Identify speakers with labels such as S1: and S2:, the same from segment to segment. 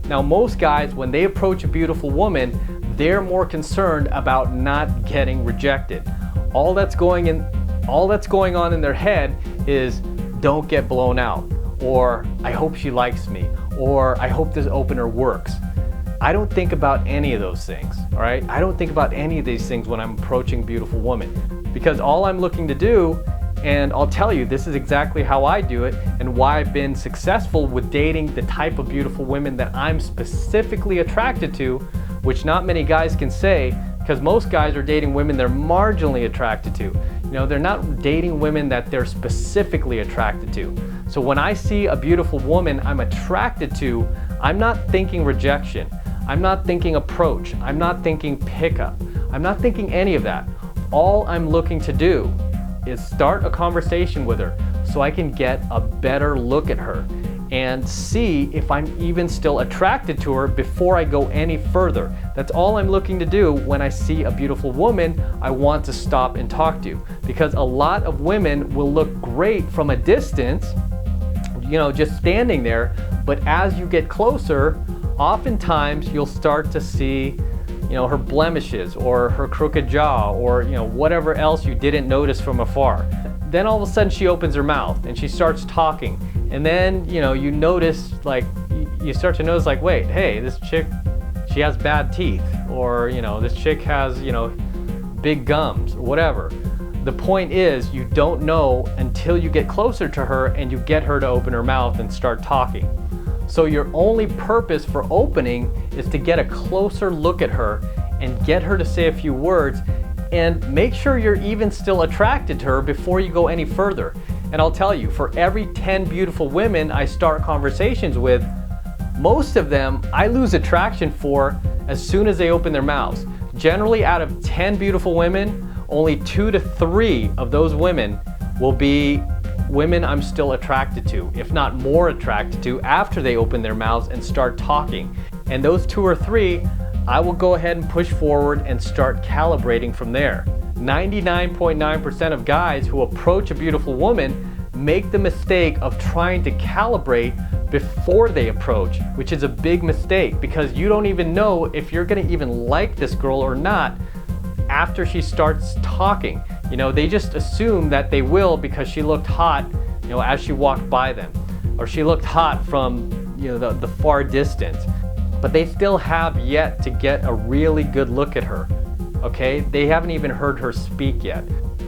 S1: Now, most guys, when they approach a beautiful woman, they're more concerned about not getting rejected. All that's going on in their head is, don't get blown out, or I hope she likes me, or I hope this opener works. I don't think about any of those things, all right? I don't think about any of these things when I'm approaching a beautiful woman, because all I'm looking to do, and I'll tell you, this is exactly how I do it and why I've been successful with dating the type of beautiful women that I'm specifically attracted to, which not many guys can say, because most guys are dating women they're marginally attracted to. You know, they're not dating women that they're specifically attracted to. So when I see a beautiful woman I'm attracted to, I'm not thinking rejection. I'm not thinking approach. I'm not thinking pickup. I'm not thinking any of that. All I'm looking to do is start a conversation with her so I can get a better look at her and see if I'm even still attracted to her before I go any further. That's all I'm looking to do when I see a beautiful woman I want to stop and talk to. Because a lot of women will look great from a distance, you know, just standing there, but as you get closer, oftentimes you'll start to see, you know, her blemishes or her crooked jaw or, you know, whatever else you didn't notice from afar. Then all of a sudden she opens her mouth and she starts talking. And then, you know, you notice, like, you start to notice, like, wait, hey, this chick, she has bad teeth, or, you know, this chick has, you know, big gums or whatever. The point is, you don't know until you get closer to her and you get her to open her mouth and start talking. So your only purpose for opening is to get a closer look at her and get her to say a few words, and make sure you're even still attracted to her before you go any further. And I'll tell you, for every 10 beautiful women I start conversations with, most of them I lose attraction for as soon as they open their mouths. Generally, out of 10 beautiful women, only 2 to 3 of those women will be women I'm still attracted to, if not more attracted to, after they open their mouths and start talking. And those 2 or 3, I will go ahead and push forward and start calibrating from there. 99.9% of guys who approach a beautiful woman make the mistake of trying to calibrate before they approach, which is a big mistake, because you don't even know if you're gonna even like this girl or not after she starts talking. You know, they just assume that they will because she looked hot, you know, as she walked by them, or she looked hot from, you know, the far distance. But they still have yet to get a really good look at her, okay? They haven't even heard her speak yet.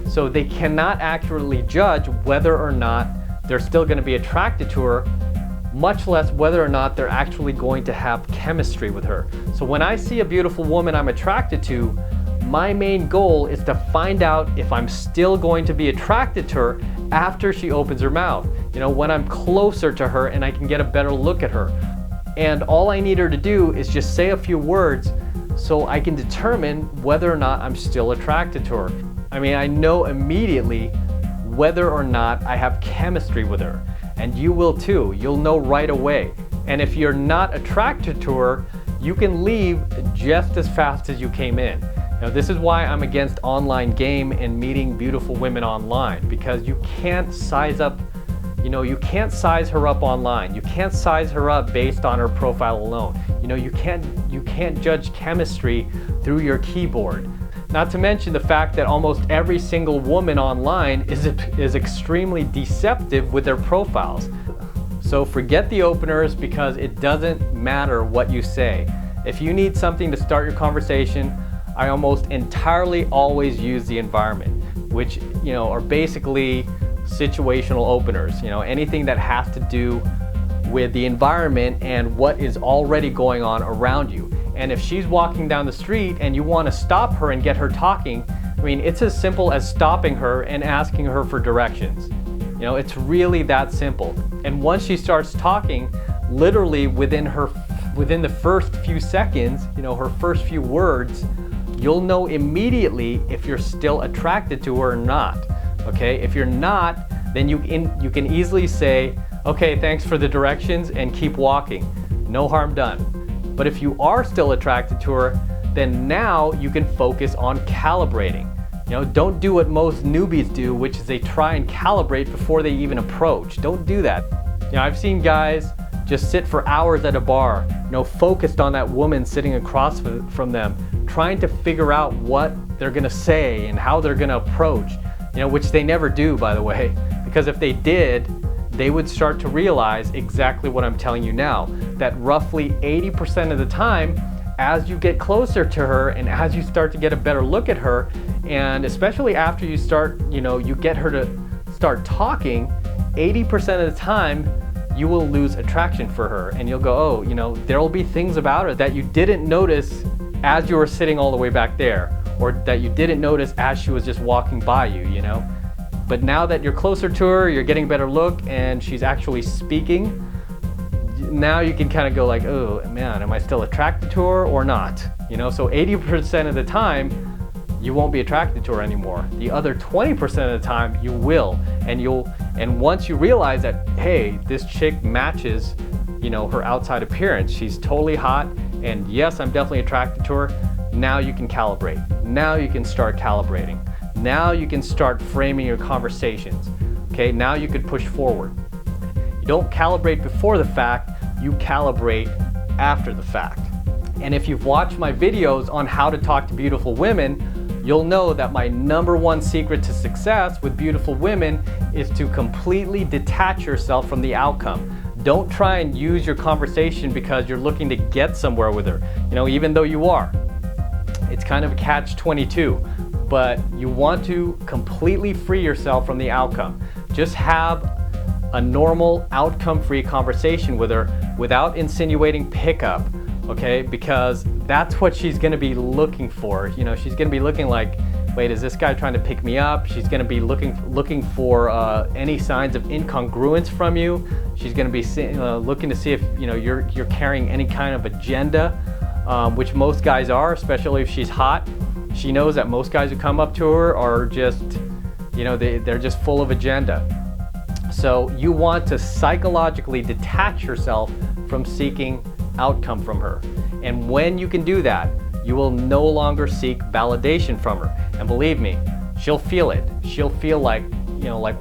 S1: So they cannot accurately judge whether or not they're still gonna be attracted to her, much less whether or not they're actually going to have chemistry with her. So when I see a beautiful woman I'm attracted to, my main goal is to find out if I'm still going to be attracted to her after she opens her mouth. You know, when I'm closer to her and I can get a better look at her. And all I need her to do is just say a few words so I can determine whether or not I'm still attracted to her. I mean, I know immediately whether or not I have chemistry with her. And you will too. You'll know right away. And if you're not attracted to her, you can leave just as fast as you came in. Now, this is why I'm against online game and meeting beautiful women online, because you can't size up, you know, you can't size her up online. You can't size her up based on her profile alone. You know, you can't judge chemistry through your keyboard. Not to mention the fact that almost every single woman online is extremely deceptive with their profiles. So forget the openers, because it doesn't matter what you say. If you need something to start your conversation, I almost entirely always use the environment, which, you know, are basically situational openers. You know, anything that has to do with the environment and what is already going on around you. And if she's walking down the street and you want to stop her and get her talking, I mean, it's as simple as stopping her and asking her for directions. You know, it's really that simple. And once she starts talking, literally within the first few seconds, you know, her first few words, you'll know immediately if you're still attracted to her or not. Okay, if you're not, then you can easily say, okay, thanks for the directions, and keep walking. No harm done. But if you are still attracted to her, then now you can focus on calibrating. You know, don't do what most newbies do, which is they try and calibrate before they even approach. Don't do that. You know, I've seen guys just sit for hours at a bar, focused on that woman sitting across from them, trying to figure out what they're gonna say and how they're gonna approach, which they never do, by the way, because if they did, they would start to realize exactly what I'm telling you now, that roughly 80% of the time, as you get closer to her and as you start to get a better look at her, and especially after you start, you get her to start talking, 80% of the time, you will lose attraction for her, and you'll go, oh, there'll be things about her that you didn't notice as you were sitting all the way back there, or that you didn't notice as she was just walking by you, But now that you're closer to her, you're getting a better look, and she's actually speaking, now you can kind of go like, oh man, am I still attracted to her or not? So 80% of the time, you won't be attracted to her anymore. The other 20% of the time, you will. And once you realize that, hey, this chick matches, her outside appearance, she's totally hot, and yes, I'm definitely attracted to her, now you can calibrate. Now you can start calibrating. Now you can start framing your conversations. Okay, now you could push forward. You don't calibrate before the fact, you calibrate after the fact. And if you've watched my videos on how to talk to beautiful women, you'll know that my #1 secret to success with beautiful women is to completely detach yourself from the outcome. Don't try and use your conversation because you're looking to get somewhere with her, even though you are. It's kind of a catch-22, but you want to completely free yourself from the outcome. Just have a normal outcome-free conversation with her without insinuating pickup, okay? Because that's what she's gonna be looking for. She's gonna be looking like, wait, is this guy trying to pick me up? She's gonna be looking for any signs of incongruence from you. She's gonna be looking to see if you're carrying any kind of agenda, which most guys are, especially if she's hot. She knows that most guys who come up to her are just, they're just full of agenda. So you want to psychologically detach yourself from seeking outcome from her. And when you can do that, you will no longer seek validation from her. And believe me, she'll feel it. She'll feel like,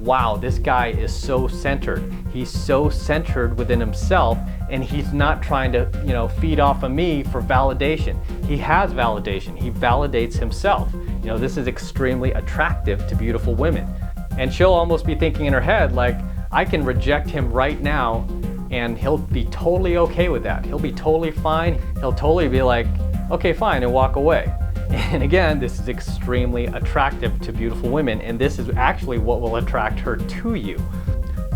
S1: wow, this guy is so centered. He's so centered within himself, and he's not trying to, feed off of me for validation. He has validation. He validates himself. This is extremely attractive to beautiful women. And she'll almost be thinking in her head, like, I can reject him right now and he'll be totally okay with that. He'll be totally fine. He'll totally be like, okay, fine, and walk away. And again, this is extremely attractive to beautiful women, and this is actually what will attract her to you.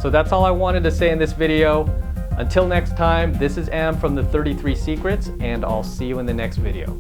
S1: So that's all I wanted to say in this video. Until next time, this is Am from the 33 Secrets, and I'll see you in the next video.